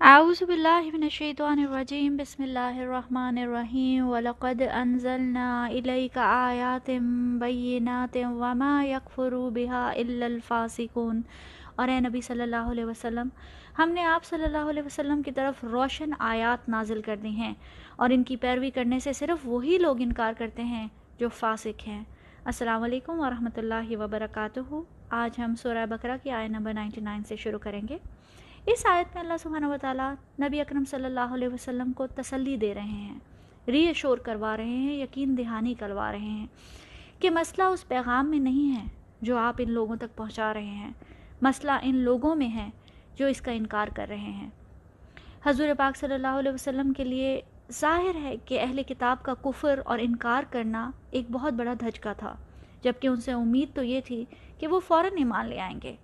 أعوذ بالله من الشيطان الرجيم بسم الله الرحمن الرحيم ولقد أنزلنا إليك آيات بينات وما يكفر بها إلا الفاسقون۔ اور اے نبی صلی اللہ علیہ وسلم، ہم نے آپ صلی اللہ علیہ وسلم کی طرف روشن آیات نازل کر دی ہیں اور ان کی پیروی کرنے سے صرف وہی لوگ انکار کرتے ہیں جو فاسق ہیں۔ السلام علیکم ورحمۃ اللہ وبرکاتہ۔ آج ہم سورہ بقرہ کی آیت نمبر 99 سے شروع کریں گے۔ اس آیت میں اللہ سبحانہ و تعالیٰ نبی اکرم صلی اللہ علیہ وسلم کو تسلی دے رہے ہیں، ری ایشور کروا رہے ہیں، یقین دہانی کروا رہے ہیں کہ مسئلہ اس پیغام میں نہیں ہے جو آپ ان لوگوں تک پہنچا رہے ہیں، مسئلہ ان لوگوں میں ہے جو اس کا انکار کر رہے ہیں۔ حضور پاک صلی اللہ علیہ وسلم کے لیے ظاہر ہے کہ اہل کتاب کا کفر اور انکار کرنا ایک بہت بڑا دھچکا تھا، جبکہ ان سے امید تو یہ تھی کہ وہ فوراً ایمان لے آئیں گے۔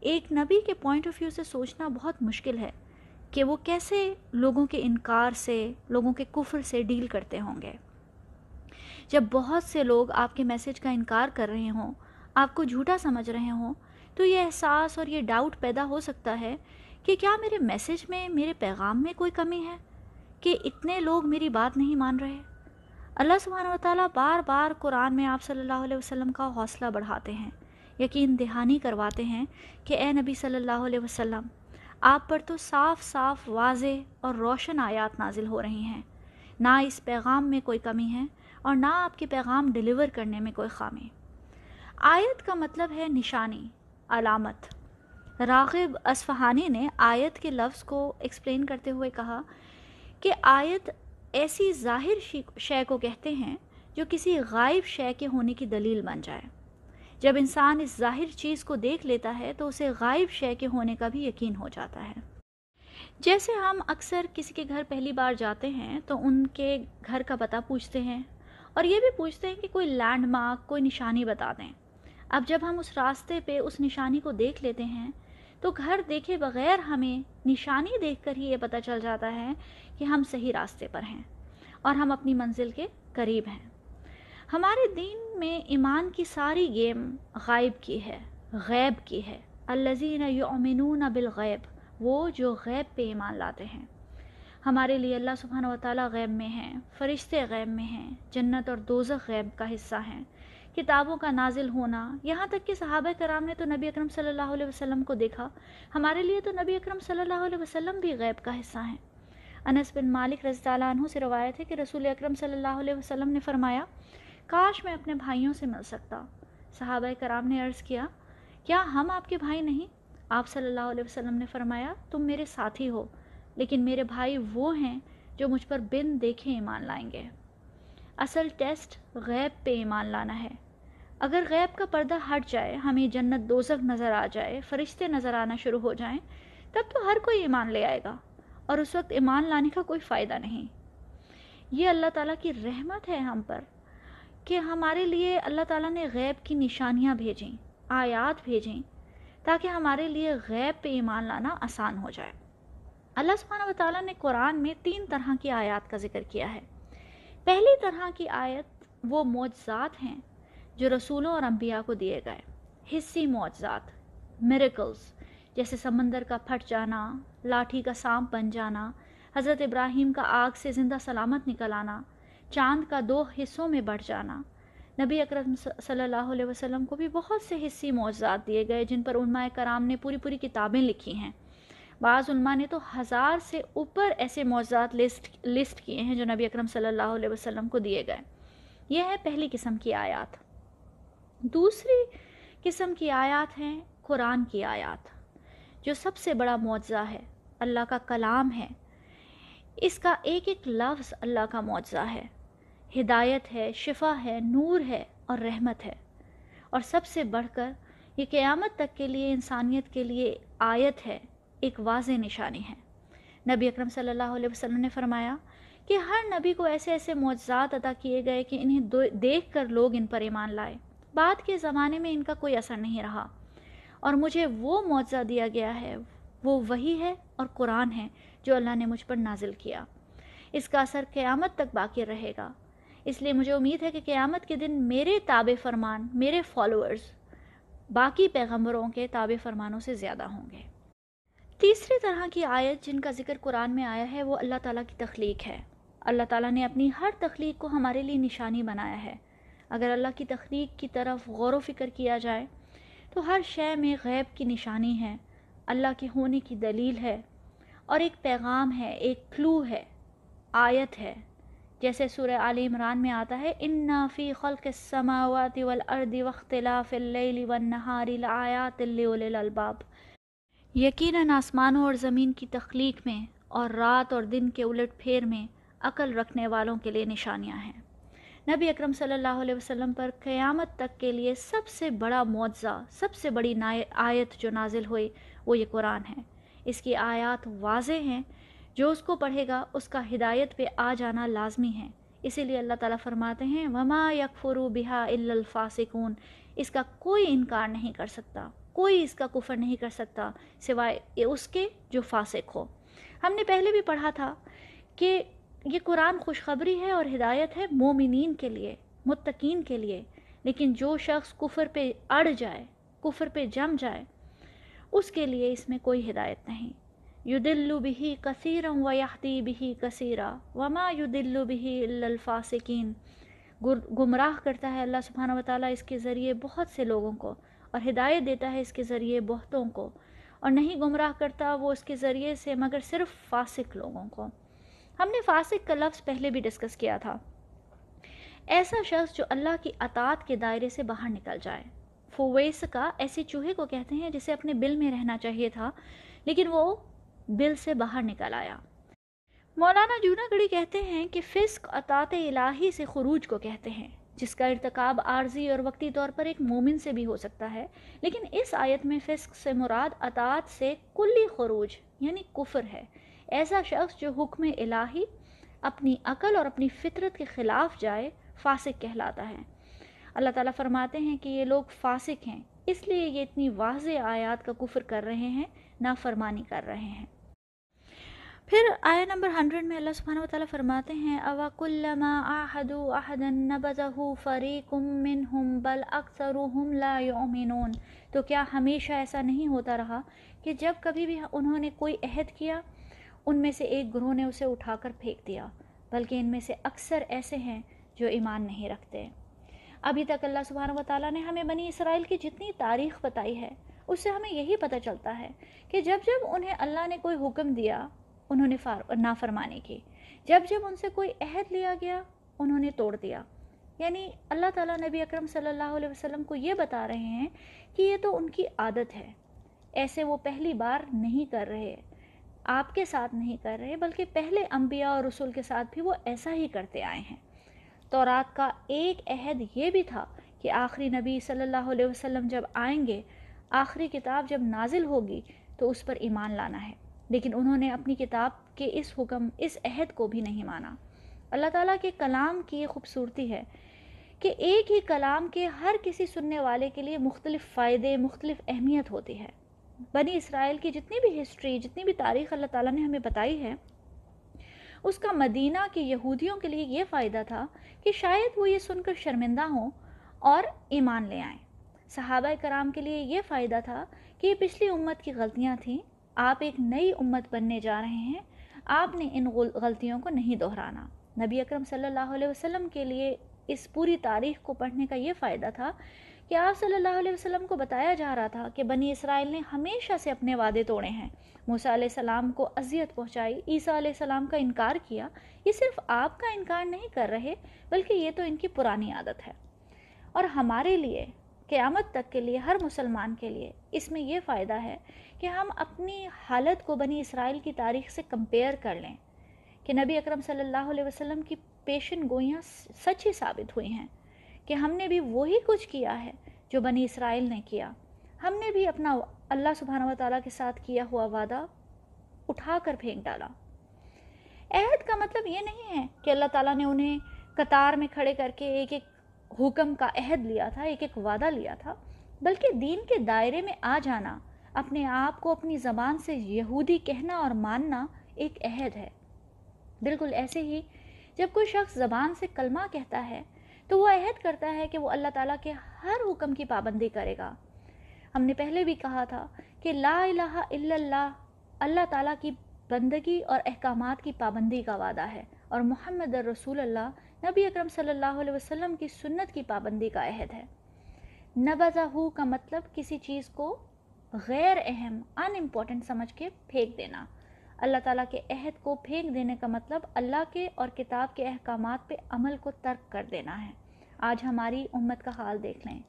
ایک نبی کے پوائنٹ آف ویو سے سوچنا بہت مشکل ہے کہ وہ کیسے لوگوں کے انکار سے، لوگوں کے کفر سے ڈیل کرتے ہوں گے۔ جب بہت سے لوگ آپ کے میسج کا انکار کر رہے ہوں، آپ کو جھوٹا سمجھ رہے ہوں، تو یہ احساس اور یہ ڈاؤٹ پیدا ہو سکتا ہے کہ کیا میرے میسج میں، میرے پیغام میں کوئی کمی ہے کہ اتنے لوگ میری بات نہیں مان رہے۔ اللہ سبحانہ و تعالیٰ بار بار قرآن میں آپ صلی اللہ علیہ وسلم کا حوصلہ بڑھاتے ہیں، یقین دہانی کرواتے ہیں کہ اے نبی صلی اللہ علیہ وسلم، آپ پر تو صاف صاف واضح اور روشن آیات نازل ہو رہی ہیں، نہ اس پیغام میں کوئی کمی ہے اور نہ آپ کے پیغام ڈیلیور کرنے میں کوئی خامی۔ آیت کا مطلب ہے نشانی، علامت۔ راغب اصفہانی نے آیت کے لفظ کو ایکسپلین کرتے ہوئے کہا کہ آیت ایسی ظاہر شے کو کہتے ہیں جو کسی غائب شے کے ہونے کی دلیل بن جائے۔ جب انسان اس ظاہر چیز کو دیکھ لیتا ہے تو اسے غائب شے کے ہونے کا بھی یقین ہو جاتا ہے۔ جیسے ہم اکثر کسی کے گھر پہلی بار جاتے ہیں تو ان کے گھر کا پتہ پوچھتے ہیں اور یہ بھی پوچھتے ہیں کہ کوئی لینڈ مارک، کوئی نشانی بتا دیں۔ اب جب ہم اس راستے پہ اس نشانی کو دیکھ لیتے ہیں تو گھر دیکھے بغیر ہمیں نشانی دیکھ کر ہی یہ پتہ چل جاتا ہے کہ ہم صحیح راستے پر ہیں اور ہم اپنی منزل کے قریب ہیں۔ ہمارے دین میں ایمان کی ساری گیم غائب کی ہے، غیب کی ہے۔ الذین یؤمنون بالغیب، وہ جو غیب پہ ایمان لاتے ہیں۔ ہمارے لیے اللہ سبحانہ و تعالیٰ غیب میں ہیں، فرشتے غیب میں ہیں، جنت اور دوزخ غیب کا حصہ ہیں، کتابوں کا نازل ہونا، یہاں تک کہ صحابہ کرام نے تو نبی اکرم صلی اللہ علیہ وسلم کو دیکھا، ہمارے لیے تو نبی اکرم صلی اللہ علیہ وسلم بھی غیب کا حصہ ہیں۔ انس بن مالک رضی اللہ عنہ سے روایت ہے کہ رسول اکرم صلی اللہ علیہ وسلم نے فرمایا، کاش میں اپنے بھائیوں سے مل سکتا۔ صحابہ کرام نے عرض کیا، کیا ہم آپ کے بھائی نہیں؟ آپ صلی اللہ علیہ وسلم نے فرمایا، تم میرے ساتھی ہو، لیکن میرے بھائی وہ ہیں جو مجھ پر بن دیکھے ایمان لائیں گے۔ اصل ٹیسٹ غیب پہ ایمان لانا ہے۔ اگر غیب کا پردہ ہٹ جائے، ہمیں جنت دوزخ نظر آ جائے، فرشتے نظر آنا شروع ہو جائیں، تب تو ہر کوئی ایمان لے آئے گا اور اس وقت ایمان لانے کا کوئی فائدہ نہیں۔ یہ اللہ تعالیٰ کی رحمت ہے ہم پر کہ ہمارے لیے اللہ تعالیٰ نے غیب کی نشانیاں بھیجیں، آیات بھیجیں، تاکہ ہمارے لیے غیب پہ ایمان لانا آسان ہو جائے۔ اللہ سبحانہ و تعالیٰ نے قرآن میں 3 طرح کی آیات کا ذکر کیا ہے۔ پہلی طرح کی آیت وہ معجزات ہیں جو رسولوں اور انبیاء کو دیے گئے، حسی معجزات، میریکلز، جیسے سمندر کا پھٹ جانا، لاٹھی کا سانپ بن جانا، حضرت ابراہیم کا آگ سے زندہ سلامت نکل آنا، چاند کا 2 حصوں میں بڑھ جانا۔ نبی اکرم صلی اللہ علیہ وسلم کو بھی بہت سے حسی معجزات دیے گئے جن پر علماء کرام نے پوری کتابیں لکھی ہیں۔ بعض علماء نے تو 1000 سے اوپر ایسے معجزات لسٹ کیے ہیں جو نبی اکرم صلی اللہ علیہ وسلم کو دیے گئے۔ یہ ہے پہلی قسم کی آیات۔ دوسری قسم کی آیات ہیں قرآن کی آیات، جو سب سے بڑا معجزہ ہے، اللہ کا کلام ہے۔ اس کا ایک ایک لفظ اللہ کا معجزہ ہے، ہدایت ہے، شفا ہے، نور ہے اور رحمت ہے۔ اور سب سے بڑھ کر یہ قیامت تک کے لیے، انسانیت کے لیے آیت ہے، ایک واضح نشانی ہے۔ نبی اکرم صلی اللہ علیہ وسلم نے فرمایا کہ ہر نبی کو ایسے ایسے معجزات عطا کیے گئے کہ انہیں دیکھ کر لوگ ان پر ایمان لائے۔ بعد کے زمانے میں ان کا کوئی اثر نہیں رہا، اور مجھے وہ معجزہ دیا گیا ہے، وہ وحی ہے اور قرآن ہے جو اللہ نے مجھ پر نازل کیا۔ اس کا اثر قیامت تک باقی رہے گا، اس لیے مجھے امید ہے کہ قیامت کے دن میرے تابع فرمان، میرے فالوورز باقی پیغمبروں کے تابع فرمانوں سے زیادہ ہوں گے۔ تیسری طرح کی آیت جن کا ذکر قرآن میں آیا ہے وہ اللہ تعالیٰ کی تخلیق ہے۔ اللہ تعالیٰ نے اپنی ہر تخلیق کو ہمارے لیے نشانی بنایا ہے۔ اگر اللہ کی تخلیق کی طرف غور و فکر کیا جائے تو ہر شے میں غیب کی نشانی ہے، اللہ کے ہونے کی دلیل ہے، اور ایک پیغام ہے، ایک کلو ہے، آیت ہے۔ جیسے سورہ آل عمران میں آتا ہے اِنَّا فِي خَلْقِ السَّمَاوَاتِ وَالْأَرْضِ وَاخْتِلَافِ اللَّيْلِ وَالنَّهَارِ لَآيَاتٍ لِأُولِي الْأَلْبَابِ، یقیناً آسمانوں اور زمین کی تخلیق میں اور رات اور دن کے الٹ پھیر میں عقل رکھنے والوں کے لیے نشانیاں ہیں۔ نبی اکرم صلی اللہ علیہ وسلم پر قیامت تک کے لیے سب سے بڑا معجزہ، سب سے بڑی آیت جو نازل ہوئی وہ یہ قرآن ہے۔ اس کی آیات واضح ہیں، جو اس کو پڑھے گا اس کا ہدایت پہ آ جانا لازمی ہے۔ اسی لیے اللہ تعالیٰ فرماتے ہیں وَمَا يَكْفُرُ بِهَا إِلَّا الْفَاسِقُونَ، اس کا کوئی انکار نہیں کر سکتا، کوئی اس کا کفر نہیں کر سکتا سوائے اس کے جو فاسق ہو۔ ہم نے پہلے بھی پڑھا تھا کہ یہ قرآن خوشخبری ہے اور ہدایت ہے مومنین کے لیے، متقین کے لیے، لیکن جو شخص کفر پہ اڑ جائے، کفر پہ جم جائے، اس کے لیے اس میں کوئی ہدایت نہیں۔ یُدِلُّ بِهِ كَثِيرًا وَيَهْدِي بِهِ كَثِيرًا وَمَا يُدِلُّ بِهِ إِلَّا الْفَاسِقِينَ، گمراہ کرتا ہے اللہ سبحانہ وتعالیٰ اس کے ذریعے بہت سے لوگوں کو، اور ہدایت دیتا ہے اس کے ذریعے بہتوں کو، اور نہیں گمراہ کرتا وہ اس کے ذریعے سے مگر صرف فاسق لوگوں کو۔ ہم نے فاسق کا لفظ پہلے بھی ڈسکس کیا تھا، ایسا شخص جو اللہ کی اطاعت کے دائرے سے باہر نکل جائے۔ فویسقہ ایسے چوہے کو کہتے ہیں جسے اپنے بل میں رہنا چاہیے تھا لیکن وہ بل سے باہر نکل آیا۔ مولانا جوناگڑھی کہتے ہیں کہ فسق اطاعت الہی سے خروج کو کہتے ہیں، جس کا ارتکاب عارضی اور وقتی طور پر ایک مومن سے بھی ہو سکتا ہے، لیکن اس آیت میں فسق سے مراد اطاعت سے کلی خروج یعنی کفر ہے۔ ایسا شخص جو حکم الہی اپنی عقل اور اپنی فطرت کے خلاف جائے فاسق کہلاتا ہے۔ اللہ تعالیٰ فرماتے ہیں کہ یہ لوگ فاسق ہیں، اس لیے یہ اتنی واضح آیات کا کفر کر رہے ہیں، نافرمانی کر رہے ہیں۔ پھر آیہ نمبر 100 میں اللہ سبحانہ وتعالیٰ فرماتے ہیں أَوَكُلَّمَا عَاهَدُوا عَهْدًا نَبَذَهُ فَرِيقٌ مِّنْهُمْ بَلْ أَكْثَرُهُمْ لَا يُؤْمِنُونَ، تو کیا ہمیشہ ایسا نہیں ہوتا رہا کہ جب کبھی بھی انہوں نے کوئی عہد کیا ان میں سے ایک گروہ نے اسے اٹھا کر پھینک دیا، بلکہ ان میں سے اکثر ایسے ہیں جو ایمان نہیں رکھتے۔ ابھی تک اللہ سبحانہ وتعالیٰ نے ہمیں بنی اسرائیل کی جتنی تاریخ بتائی ہے اس سے ہمیں یہی پتہ چلتا ہے کہ جب جب انہیں اللہ نے کوئی حکم دیا انہوں نے نافرمانی کی، جب جب ان سے کوئی عہد لیا گیا انہوں نے توڑ دیا۔ یعنی اللہ تعالیٰ نبی اکرم صلی اللہ علیہ وسلم کو یہ بتا رہے ہیں کہ یہ تو ان کی عادت ہے، ایسے وہ پہلی بار نہیں کر رہے، آپ کے ساتھ نہیں کر رہے، بلکہ پہلے انبیاء اور رسول کے ساتھ بھی وہ ایسا ہی کرتے آئے ہیں۔ تورات کا ایک عہد یہ بھی تھا کہ آخری نبی صلی اللہ علیہ وسلم جب آئیں گے، آخری کتاب جب نازل ہوگی تو اس پر ایمان لانا ہے، لیکن انہوں نے اپنی کتاب کے اس حکم، اس عہد کو بھی نہیں مانا۔ اللہ تعالیٰ کے کلام کی یہ خوبصورتی ہے کہ ایک ہی کلام کے ہر کسی سننے والے کے لیے مختلف فائدے، مختلف اہمیت ہوتی ہے۔ بنی اسرائیل کی جتنی بھی ہسٹری، جتنی بھی تاریخ اللہ تعالیٰ نے ہمیں بتائی ہے، اس کا مدینہ کے یہودیوں کے لیے یہ فائدہ تھا کہ شاید وہ یہ سن کر شرمندہ ہوں اور ایمان لے آئیں۔ صحابہ کرام کے لیے یہ فائدہ تھا کہ یہ پچھلی امت کی غلطیاں تھیں، آپ ایک نئی امت بننے جا رہے ہیں، آپ نے ان غلطیوں کو نہیں دہرانا۔ نبی اکرم صلی اللہ علیہ وسلم کے لیے اس پوری تاریخ کو پڑھنے کا یہ فائدہ تھا کہ آپ صلی اللہ علیہ وسلم کو بتایا جا رہا تھا کہ بنی اسرائیل نے ہمیشہ سے اپنے وعدے توڑے ہیں، موسیٰ علیہ السلام کو اذیت پہنچائی، عیسیٰ علیہ السلام کا انکار کیا۔ یہ صرف آپ کا انکار نہیں کر رہے بلکہ یہ تو ان کی پرانی عادت ہے۔ اور ہمارے لیے، قیامت تک کے لیے، ہر مسلمان کے لیے اس میں یہ فائدہ ہے کہ ہم اپنی حالت کو بنی اسرائیل کی تاریخ سے کمپیئر کر لیں کہ نبی اکرم صلی اللہ علیہ وسلم کی پیشن گوئیاں سچ ہی ثابت ہوئی ہیں کہ ہم نے بھی وہی کچھ کیا ہے جو بنی اسرائیل نے کیا۔ ہم نے بھی اپنا اللہ سبحانہ وتعالیٰ کے ساتھ کیا ہوا وعدہ اٹھا کر پھینک ڈالا۔ عہد کا مطلب یہ نہیں ہے کہ اللہ تعالیٰ نے انہیں قطار میں کھڑے کر کے ایک ایک حکم کا عہد لیا تھا، ایک ایک وعدہ لیا تھا، بلکہ دین کے دائرے میں آ جانا، اپنے آپ کو اپنی زبان سے یہودی کہنا اور ماننا ایک عہد ہے۔ بالکل ایسے ہی جب کوئی شخص زبان سے کلمہ کہتا ہے تو وہ عہد کرتا ہے کہ وہ اللہ تعالیٰ کے ہر حکم کی پابندی کرے گا۔ ہم نے پہلے بھی کہا تھا کہ لا الہ الا اللہ اللہ تعالیٰ کی بندگی اور احکامات کی پابندی کا وعدہ ہے، اور محمد رسول اللہ نبی اکرم صلی اللہ علیہ وسلم کی سنت کی پابندی کا عہد ہے۔ نبذہ کا مطلب کسی چیز کو غیر اہم، ان امپورٹنٹ سمجھ کے پھینک دینا۔ اللہ تعالیٰ کے عہد کو پھینک دینے کا مطلب اللہ کے اور کتاب کے احکامات پہ عمل کو ترک کر دینا ہے۔ آج ہماری امت کا حال دیکھ لیں،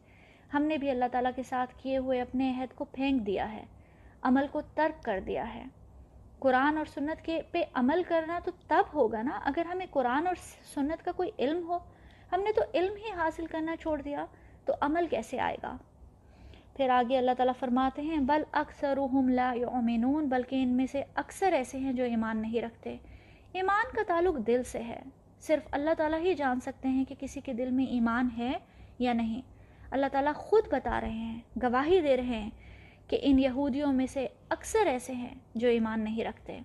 ہم نے بھی اللہ تعالیٰ کے ساتھ کیے ہوئے اپنے عہد کو پھینک دیا ہے، عمل کو ترک کر دیا ہے۔ قرآن اور سنت کے پہ عمل کرنا تو تب ہوگا نا اگر ہمیں قرآن اور سنت کا کوئی علم ہو۔ ہم نے تو علم ہی حاصل کرنا چھوڑ دیا تو عمل کیسے آئے گا؟ پھر آگے اللہ تعالیٰ فرماتے ہیں بل اکثرهم لا یؤمنون، بلکہ ان میں سے اکثر ایسے ہیں جو ایمان نہیں رکھتے۔ ایمان کا تعلق دل سے ہے، صرف اللہ تعالیٰ ہی جان سکتے ہیں کہ کسی کے دل میں ایمان ہے یا نہیں۔ اللہ تعالیٰ خود بتا رہے ہیں، گواہی دے رہے ہیں کہ ان یہودیوں میں سے اکثر ایسے ہیں جو ایمان نہیں رکھتے۔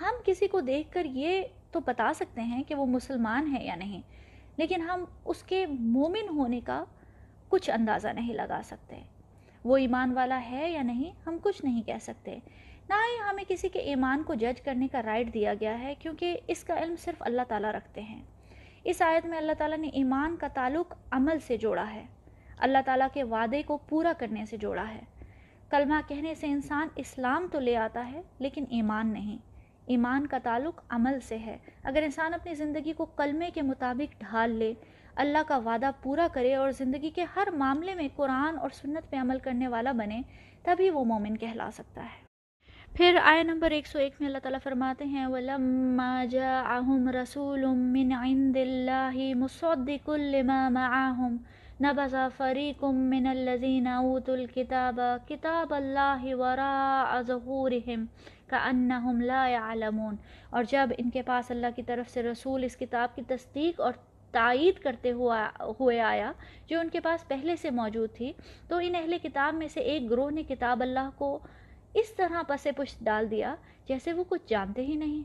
ہم کسی کو دیکھ کر یہ تو بتا سکتے ہیں کہ وہ مسلمان ہے یا نہیں، لیکن ہم اس کے مومن ہونے کا کچھ اندازہ نہیں لگا سکتے۔ وہ ایمان والا ہے یا نہیں ہم کچھ نہیں کہہ سکتے، نہ ہی ہمیں کسی کے ایمان کو جج کرنے کا رائٹ دیا گیا ہے، کیونکہ اس کا علم صرف اللہ تعالیٰ رکھتے ہیں۔ اس آیت میں اللہ تعالیٰ نے ایمان کا تعلق عمل سے جوڑا ہے، اللہ تعالیٰ کے وعدے کو پورا کرنے سے جوڑا ہے۔ کلمہ کہنے سے انسان اسلام تو لے آتا ہے لیکن ایمان نہیں۔ ایمان کا تعلق عمل سے ہے۔ اگر انسان اپنی زندگی کو کلمے کے مطابق ڈھال لے، اللہ کا وعدہ پورا کرے اور زندگی کے ہر معاملے میں قرآن اور سنت پہ عمل کرنے والا بنے، تبھی وہ مومن کہلا سکتا ہے۔ پھر آیت نمبر 101 میں اللہ تعالیٰ فرماتے ہیں وَلَمَّا جَاءَهُمْ رَسُولٌ مِّنْ عِنْدِ اللَّهِ مُصَدِّقٌ لِّمَا مَعَهُمْ نَبَذَ فَرِيقٌ مِّنَ الَّذِينَ أُوتُوا الْكِتَابَ كِتَابَ اللَّهِ وَرَاءَ ظُهُورِهِمْ كَأَنَّهُمْ لَا يَعْلَمُونَ، اور جب ان کے پاس اللہ کی طرف سے رسول اس کتاب کی تصدیق اور تائید کرتے ہوئے آیا جو ان کے پاس پہلے سے موجود تھی، تو ان اہل کتاب میں سے ایک گروہ نے کتاب اللہ کو اس طرح پس پشت ڈال دیا جیسے وہ کچھ جانتے ہی نہیں۔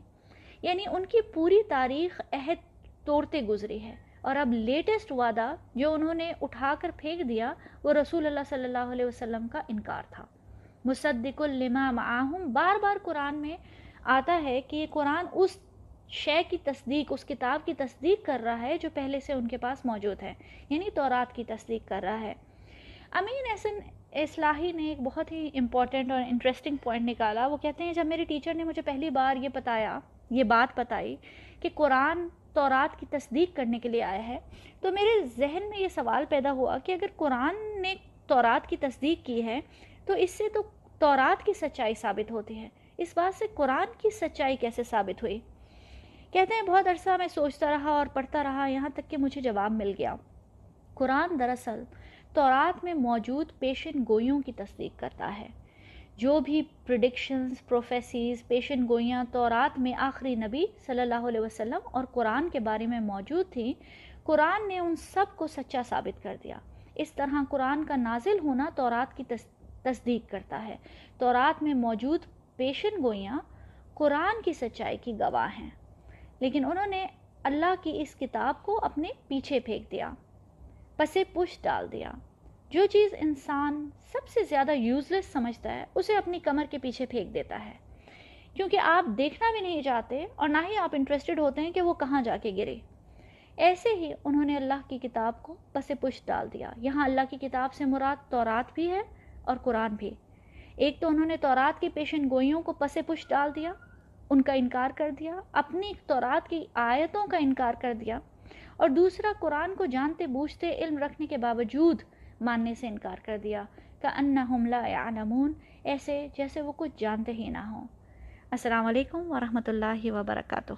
یعنی ان کی پوری تاریخ عہد توڑتے گزری ہے، اور اب لیٹسٹ وعدہ جو انہوں نے اٹھا کر پھینک دیا وہ رسول اللہ صلی اللہ علیہ وسلم کا انکار تھا۔ مصدق لما معاہم بار بار قرآن میں آتا ہے کہ یہ قرآن اس شے کی تصدیق، اس کتاب کی تصدیق کر رہا ہے جو پہلے سے ان کے پاس موجود ہے، یعنی تورات کی تصدیق کر رہا ہے۔ امین احسن اصلاحی نے ایک بہت ہی امپورٹنٹ اور انٹرسٹنگ پوائنٹ نکالا۔ وہ کہتے ہیں جب میرے ٹیچر نے مجھے پہلی بار یہ بات بتائی کہ قرآن تورات کی تصدیق کرنے کے لیے آیا ہے، تو میرے ذہن میں یہ سوال پیدا ہوا کہ اگر قرآن نے تورات کی تصدیق کی ہے تو اس سے تو تورات کی سچائی ثابت ہوتی ہے، اس بات سے قرآن کی سچائی کیسے ثابت ہوئی؟ کہتے ہیں بہت عرصہ میں سوچتا رہا اور پڑھتا رہا، یہاں تک کہ مجھے جواب مل گیا۔ قرآن دراصل تورات میں موجود پیشن گوئیوں کی تصدیق کرتا ہے۔ جو بھی پریڈکشنز، پروفیسیز، پیشن گوئیاں تورات میں آخری نبی صلی اللہ علیہ وسلم اور قرآن کے بارے میں موجود تھیں، قرآن نے ان سب کو سچا ثابت کر دیا۔ اس طرح قرآن کا نازل ہونا تورات کی تصدیق کرتا ہے۔ تورات میں موجود پیشن گوئیاں قرآن کی سچائی کی گواہ ہیں، لیکن انہوں نے اللہ کی اس کتاب کو اپنے پیچھے پھینک دیا، پسے پشت ڈال دیا۔ جو چیز انسان سب سے زیادہ یوزلیس سمجھتا ہے اسے اپنی کمر کے پیچھے پھینک دیتا ہے، کیونکہ آپ دیکھنا بھی نہیں چاہتے اور نہ ہی آپ انٹرسٹڈ ہوتے ہیں کہ وہ کہاں جا کے گرے۔ ایسے ہی انہوں نے اللہ کی کتاب کو پس پشت ڈال دیا۔ یہاں اللہ کی کتاب سے مراد تورات بھی ہے اور قرآن بھی۔ ایک تو انہوں نے تورات کی پیشن گوئیوں کو پس پشت ڈال دیا، ان کا انکار کر دیا، اپنی تورات کی آیتوں کا انکار کر دیا، اور دوسرا قرآن کو جانتے بوجھتے علم رکھنے کے باوجود ماننے سے انکار کر دیا، کأنہم لا یعلمون، ایسے جیسے وہ کچھ جانتے ہی نہ ہوں۔ السلام علیکم ورحمۃ اللہ وبرکاتہ۔